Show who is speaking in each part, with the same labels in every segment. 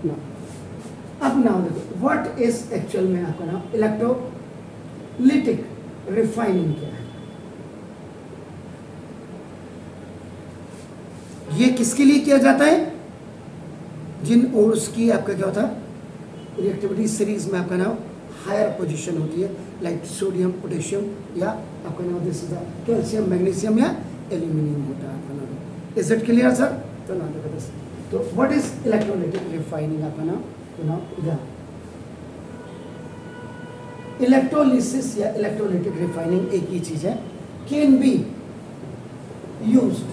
Speaker 1: ना। अब नाउ देखो व्हाट इज एक्चुअल में आपका नाम इलेक्ट्रोलिटिक रिफाइनिंग क्या है। ये किसके लिए किया जाता है, जिन ओर्स की आपका क्या होता है रिएक्टिविटी सीरीज में आपका नाम हायर पोजीशन होती है, लाइक सोडियम पोटेशियम या आपका नाम दिस इज कैल्शियम मैग्नीशियम या एल्यूमिनियम होता है आपका नाम। Is it clear sir? तो नाउ देखो दिस, तो व्हाट इज इलेक्ट्रोलिटिक रिफाइनिंग आपका नाम, तो नाउ इधर इलेक्ट्रोलिसिस या इलेक्ट्रोलिटिक रिफाइनिंग एक ही चीज है, कैन बी यूज्ड,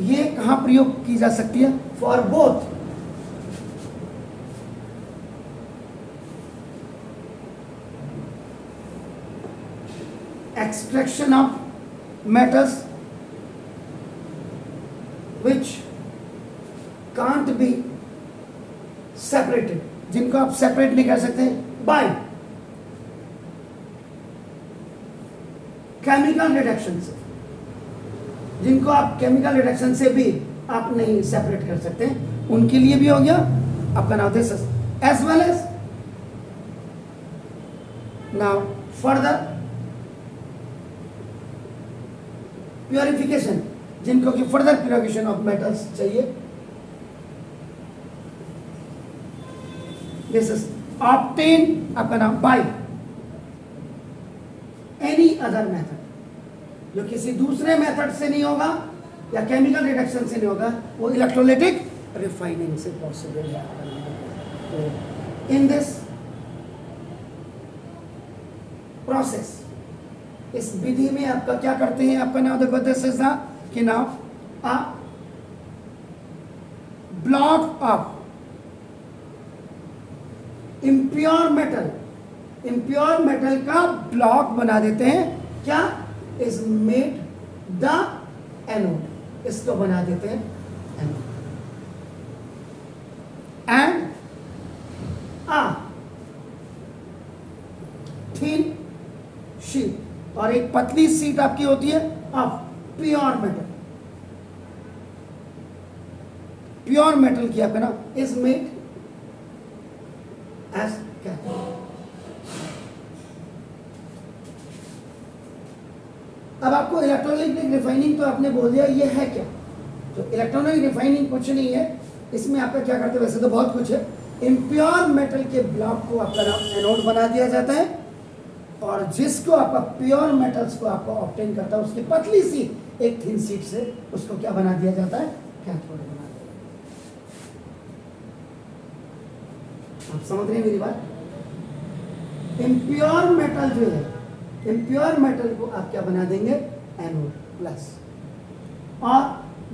Speaker 1: ये कहां प्रयोग की जा सकती है, for both extraction of metals which can't be separated, जिनको आप सेपरेट नहीं कर सकते, by केमिकल रिडक्शन से, जिनको आप केमिकल रिडक्शन से भी आप नहीं सेपरेट कर सकते, उनके लिए भी हो गया आपका नाम this as well as now further purification, जिनको कि फर्दर प्योरिफिकेशन ऑफ मेटल्स चाहिए, दिस इज ऑब्टेन आपका नाम बाय एनी अदर मेथड, जो किसी दूसरे मेथड से नहीं होगा या केमिकल रिडक्शन से नहीं होगा, वो इलेक्ट्रोलिटिक रिफाइनिंग से पॉसिबल है। तो इन दिस प्रोसेस, इस विधि में आपका क्या करते हैं, आपका नाम देखो दिस इज द कि now a block of impure metal, impure metal का ब्लॉक बना देते हैं, क्या इज मेड द एनोड, इसको बना देते हैं anode, and a thin sheet, और एक पतली सीट आपकी होती है of pure metal, pure metal की आपका ना इज मेड एज कैथोड। अब आपको इलेक्ट्रोलिटिक रिफाइनिंग तो आपने बोल दिया ये है क्या, तो इलेक्ट्रॉनिक रिफाइनिंग कुछ नहीं है, इसमें आपका क्या करते हैं, वैसे तो बहुत कुछ है, इम्प्योर मेटल के ब्लॉक को आपका नाम एनोड बना दिया जाता है, और जिसको आपका प्योर मेटल्स को आपको ऑब्टेन करता है, उसकी पतली सी एक थिन सीट से उसको क्या बना दिया जाता है, कैथोड बना दिया जाता है। आप समझ रहे हैं मेरी बात? इम्प्योर मेटल जो है, इम्प्योर मेटल को आप क्या बना देंगे, एनोड प्लस, और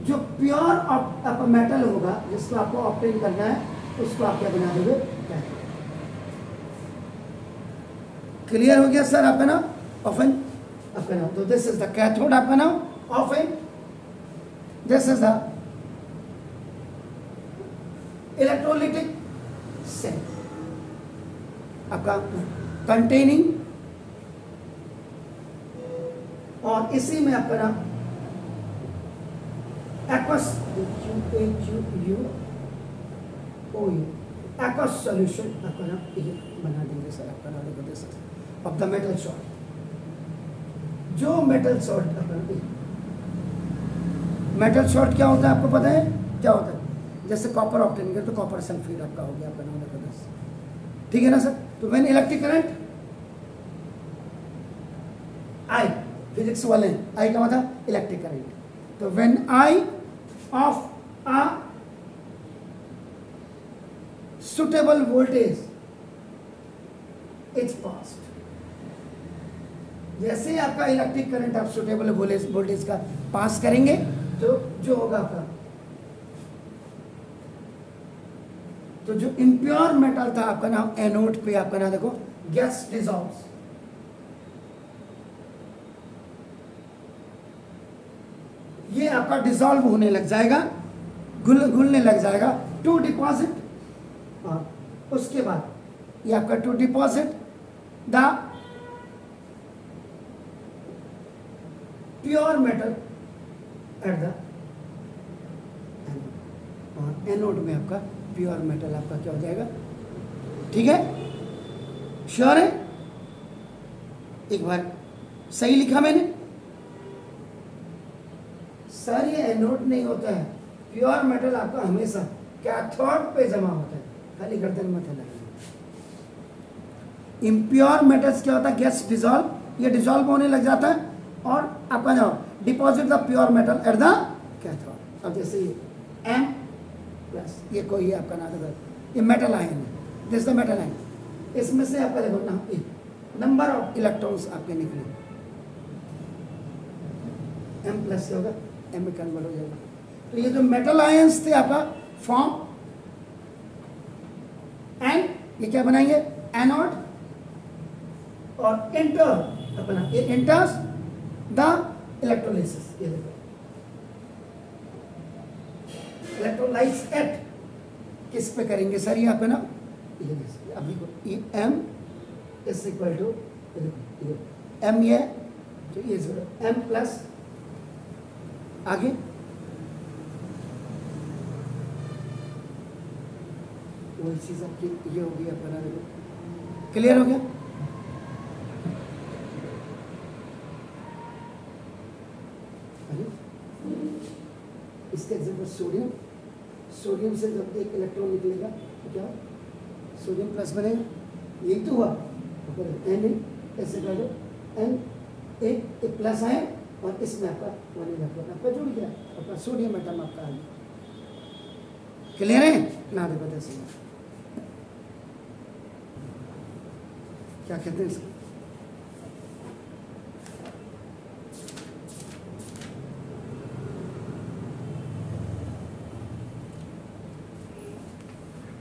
Speaker 1: जो प्योर आपका मेटल होगा जिसको आपको ऑब्टेन करना है, उसको आप क्या बना दोगे, कैथोड। क्लियर हो गया सर आपका नाम? ऑफन आपका नाम, तो दिस इज द कैथोड आपका नाम, often this is the electrolytic cell आपका कंटेनिंग, और इसी में आपका नाम एक्वस एक्वस सॉल्यूशन आपका नाम ये बना देंगे सर आपका नाम ऑफ द मेटल सॉल्ट, जो मेटल सॉल्ट अपना मेटल सॉल्ट क्या होता है आपको पता है क्या होता है, जैसे कॉपर ऑब्टेन किया तो कॉपर सल्फेट आपका हो गया आपका नाम देखो, ठीक है ना सर। तो when electric current I, physics वाले आई का मतलब इलेक्ट्रिक करंट, तो when I of a suitable voltage is passed, जैसे ही आपका इलेक्ट्रिक करंट आप सुटेबल वोल्टेज का पास करेंगे, तो जो होगा आपका, तो जो इम्प्योर मेटल था आपका नाम एनोड पे आपका नाम देखो गैस डिसॉल्व्स, ये आपका डिसॉल्व होने लग जाएगा, घुलने लग जाएगा टू डिपॉजिट, और उसके बाद ये आपका to deposit the pure metal at the anode, और एनोड में आपका इम्प्योर मेटल आपका क्या हो जाएगा, ठीक है, श्योर है? एक बार सही लिखा मैंने सर, ये एनोड नहीं होता है, प्योर मेटल आपका हमेशा कैथोड पे जमा होता है, खाली गर्दन मत हिलाइए। इम्प्योर मेटल्स क्या होता है, गैस डिजॉल्व, ये डिजॉल्व होने लग जाता है और आपका जाओ deposit the pure metal at the cathode. अब जैसे M प्लस ये कोई आपका ना देखो, ये मेटल आयन है, दिस द मेटल आयन, इसमें से आपका देखो ना नंबर ऑफ इलेक्ट्रॉन्स आपके निकले, M प्लस होगा, M में कन्वर्ट हो जाएगा। तो ये जो मेटल आयंस थे आपका फॉर्म एंड ये क्या बनाएंगे, एनोड और इंटर अपना ये इंटर्स द इलेक्ट्रोलाइसिस, ये देखो इलेक्ट्रोलाइस एट किस पे करेंगे सर, ये आपका ना ये अभी ये M is equal to M, ये तो ये M प्लस आगे वही चीज आपकी ये हो गई अपना, देखो क्लियर हो गया। इसके एग्जाम्पल सोडियम, सोडियम से जब एक इलेक्ट्रॉन निकलेगा तो क्या सोडियम प्लस बनेगा, यही तो हुआ, N ऐसे कर लो N एक प्लस आए और इसमें आपका वन इलेक्ट्रॉन आपका जुड़ गया, आपका सोडियम एटम आपका आ गया, क्लियर है ना? देखो जैसे क्या कहते हैं इसको,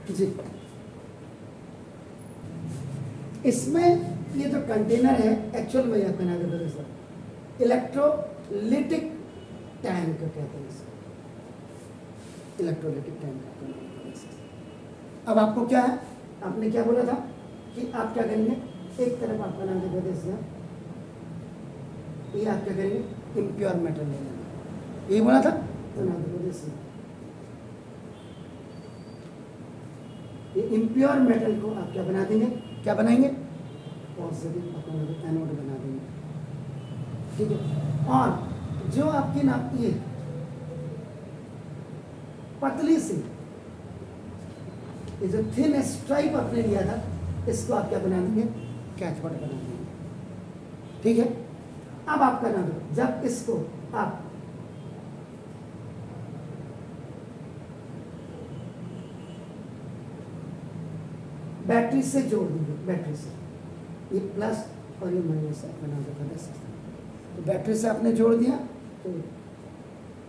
Speaker 1: जी इसमें ये जो कंटेनर है एक्चुअल में आपका नाम देखो सर, इलेक्ट्रोलिटिक टैंक कहते हैं इसको, इलेक्ट्रोलिटिक टैंक। अब आपको क्या है, आपने क्या बोला था कि आप क्या करेंगे, एक तरफ आपका नाम देखो जैसे ये आप क्या करेंगे, इम्प्योर मेटल ले लेंगे, यही बोला था, तो नाम देखो जैसे ये इम्प्योर मेटल को आप क्या बना देंगे, क्या बनाएंगे, पॉजिटिव एनोड बना देंगे, ठीक है। और जो आपकी ना ये पतली सी ये जो थिन स्ट्राइप आपने लिया था, इसको आप क्या बना देंगे, कैथोड बना देंगे, ठीक है। अब आप करना दो, जब इसको आप बैटरी से जोड़ देंगे, बैटरी से ये प्लस और ये माइनस बना देगा, तो बैटरी से आपने जोड़ दिया तो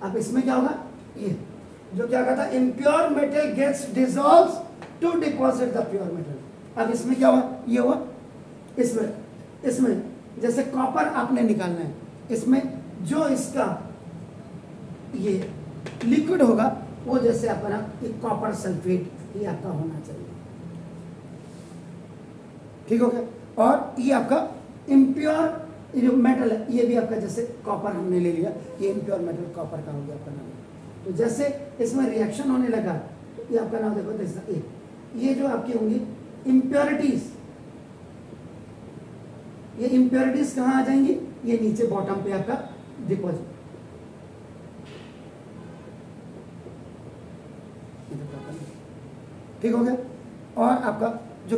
Speaker 1: अब इसमें क्या होगा, ये जो क्या कहता है, impure metal gets dissolves to deposit the pure metal. अब इसमें क्या हुआ, ये हुआ, इसमें जैसे कॉपर आपने निकालना है, इसमें जो इसका ये लिक्विड होगा वो जैसे अपना एक कॉपर सल्फेट ये आपका होना चाहिए, ठीक हो गया। और ये आपका इम्प्योर जो मेटल है, ये भी आपका जैसे कॉपर हमने ले लिया, ये इम्प्योर मेटल कॉपर का हो गया आपका नाम। तो जैसे इसमें रिएक्शन होने लगा तो ये आपका नाम देखो जैसे ये जो आपकी होंगी इम्प्योरिटीज, ये इम्प्योरिटीज कहाँ आ जाएंगी, ये नीचे बॉटम पे आपका डिपॉजिट, ठीक हो गया। और आपका जो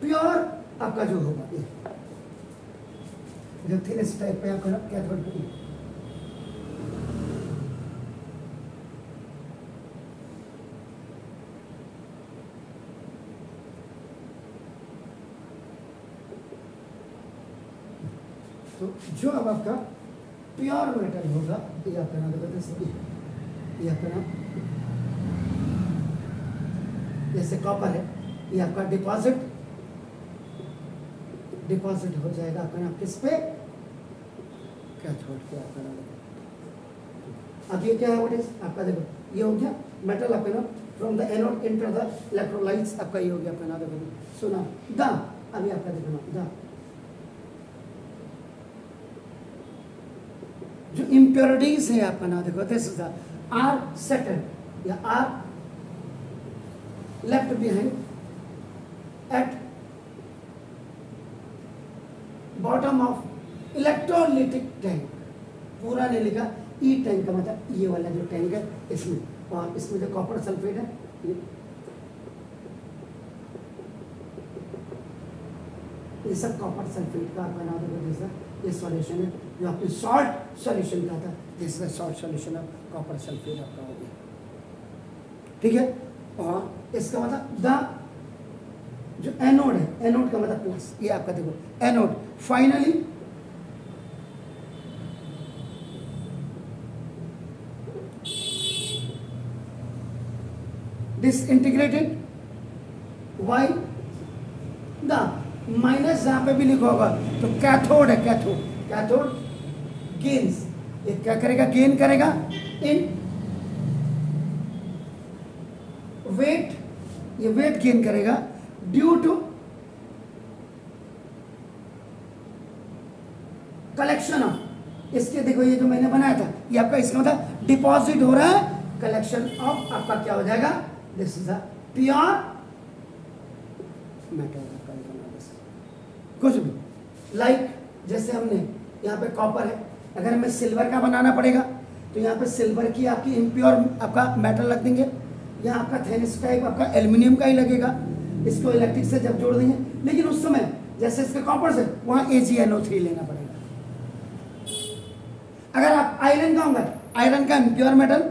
Speaker 1: प्योर आपका जो होगा ये जो थिनेस्ट टाइप पे आपका कैथोड पे तो जो अब आपका प्योर मेटल होगा ये आपका नाम बताते हैं, ये आपका नाम जैसे कॉपर है, ये आपका डिपॉजिट हो जाएगा आपका नाम किस पे, कैथोड पे आपका नाम। अब ये क्या है, व्हाट इज आपका देखो ये हो गया मेटल आपका नाम from the anode enter the electrolytes, आपका ये हो गया आपका नाम देखो, सुना द अभी आपका देखो द जो इम्प्योरिटीज है आपका नाम देखो, this is the are settle या are left behind at bottom of electrolytic tank. पूरा नहीं लिखा, ई टैंक का मतलब ये वाला जो टैंक है इसमें, और इसमें जो कॉपर सल्फेट है ये सब कॉपर सल्फेट का आपका नाम है। जैसा ये सॉल्यूशन है जो आपने सॉल्ट सॉल्यूशन का था, this is salt solution of copper sulphate आपका हो गया, ठीक है। और इसका मतलब द जो एनोड है, एनोड का मतलब प्लस, ये आपका देखो anode. Finally disintegrated why the minus जहां पे भी लिखा होगा तो कैथोड है, कैथोड, कैथोड गेन्स, ये क्या करेगा, गेन करेगा इन वेट, ये वेट गेन करेगा ड्यू टू कलेक्शन ऑफ, इसके देखो ये जो मैंने बनाया था ये आपका, इसका मतलब डिपॉजिट हो रहा है, कलेक्शन ऑफ आपका क्या हो जाएगा, this is a pure metal. कुछ भी लाइक जैसे हमने यहाँ पे कॉपर है, अगर हमें सिल्वर का बनाना पड़ेगा तो यहाँ पे सिल्वर की आपकी इम्प्योर आपका मेटल रख देंगे, यहाँ आपका थेनिस टाइप आपका एल्यूमिनियम का ही लगेगा, इसको इलेक्ट्रिक से जब जोड़ देंगे, लेकिन उस समय जैसे इसके कॉपर से वहाँ AgNO3 लेना पड़ेगा। अगर आप आयरन का होगा, आयरन का इम्प्योर मेटल,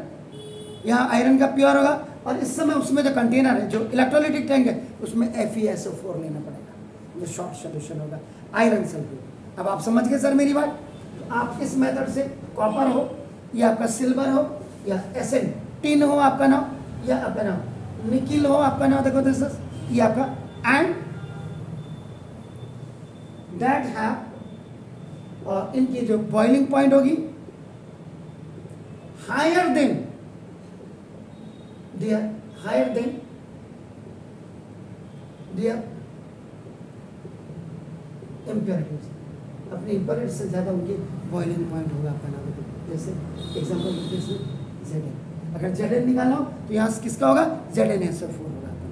Speaker 1: यहाँ आयरन का प्योर होगा, और इस समय उसमें जो कंटेनर है, जो इलेक्ट्रोलिटिक टैंक है, उसमें FeSO4 लेना पड़ेगा, जो शॉर्ट सॉल्यूशन होगा आयरन सल्फेट। अब आप समझ गए सर मेरी बात। तो आप इस मेथड से कॉपर हो या आपका सिल्वर हो या Sn, टिन हो आपका नाम, या आपका नाम निकिल हो आपका नाम, देखो दिस ये आपका, एंड दैट हैव, और इनकी जो बॉइलिंग पॉइंट होगी higher than their, higher than their impurities, अपनी इम्प्योरिटी से ज़्यादा उनकी बॉइलिंग पॉइंट होगा आपका नाम। जैसे एग्जाम्पल Zn, अगर Zn निकालना हो तो यहाँ किसका होगा, ZnSO4 होगा आपका,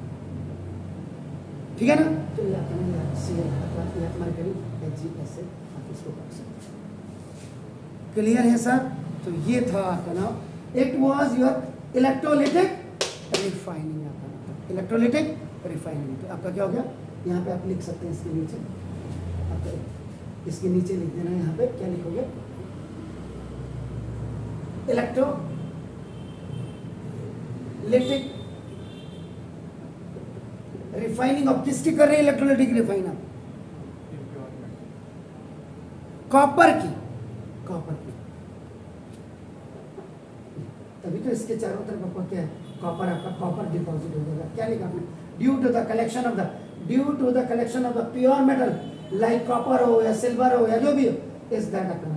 Speaker 1: ठीक है ना। तो ये आपका क्लियर है सर। तो ये था आपका नाम, it was your electrolytic refining, आपका नाम इलेक्ट्रोलिटिक रिफाइनिंग। तो आपका क्या हो गया, यहाँ पे आप लिख सकते हैं इसके नीचे, इसके नीचे लिख देना, यहाँ पे क्या लिखोगे, इलेक्ट्रोलिटिक रिफाइनिंग। ऑफ किसकी कर रहे हैं इलेक्ट्रोलिटिक रिफाइन, आप कॉपर की, कॉपर की, तभी तो इसके चारों तरफ आपका क्या है, कॉपर, आपका कॉपर डिपॉजिट हो जाएगा। क्या लिखा आपने, due to the collection of the, due to the collection of the pure metal like copper हो या सिल्वर हो या जो भी हो, इज दैट अपना।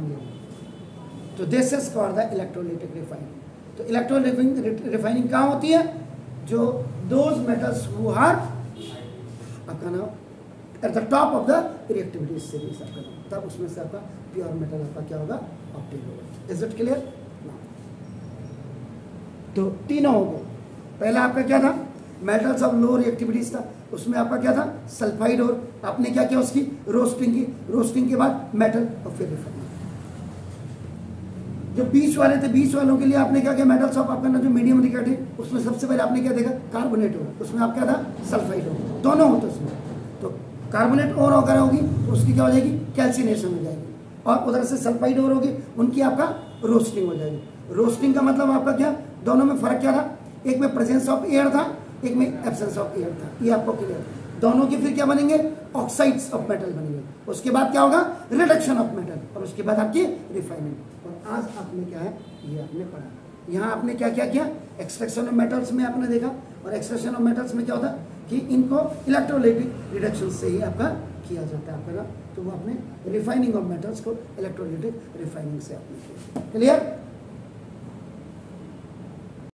Speaker 1: तो this is for the electrolytic refining. तो इलेक्ट्रोलिटिक रिफाइनिंग कहाँ होती है, जो दोज मेटल्स हु आर आपका नाम at the top of the reactivity series आपका नाम, तब उसमें से आपका प्योर मेटल आपका क्या होगा, ऑब्टेन होगा। Is it clear. तो तीनों हो गए। पहला आपका क्या था, मेटल्स ऑफ लो रिएक्टिविटीज था, उसमें आपका क्या था, सल्फाइड, और आपने क्या किया उसकी रोस्टिंग की, रोस्टिंग के बाद मेटल और फिर रिफाइनिंग। जो बीच वाले थे, बीच वालों के लिए आपने क्या किया, मेटल्स ऑफ आपका ना जो मीडियम रिएक्टिव है, उसमें सबसे पहले आपने क्या देखा, कार्बोनेट हो, उसमें आप क्या था, सल्फाइड हो, दोनों होते उसमें। तो कार्बोनेट और अगर होगी तो उसकी क्या हो जाएगी, कैल्सिनेशन हो जाएगी, और उधर से सल्फाइड और होगी, उनकी आपका रोस्टिंग हो जाएगी। रोस्टिंग का मतलब आपका क्या, दोनों में फर्क क्या था, एक में प्रेजेंस ऑफ एयर था, एक में एब्सेंस ऑफ एयर था, ये आपको क्लियर। दोनों के फिर क्या बनेंगे, ऑक्साइड्स ऑफ मेटल बनेंगे, उसके बाद क्या होगा, रिडक्शन ऑफ मेटल, और उसके बाद आपकी रिफाइनिंग। और आज आपने क्या है, ये आपने पढ़ा, यहाँ आपने क्या क्या किया, एक्सट्रैक्शन ऑफ मेटल्स में आपने देखा, और एक्सट्रैक्शन ऑफ मेटल्स में क्या होता है कि इनको इलेक्ट्रोलाइटिक रिडक्शन से ही आपका किया जाता है आपका, तो वो आपने रिफाइनिंग ऑफ मेटल्स को इलेक्ट्रोलाइटिक रिफाइनिंग से आपने किया। क्लियर।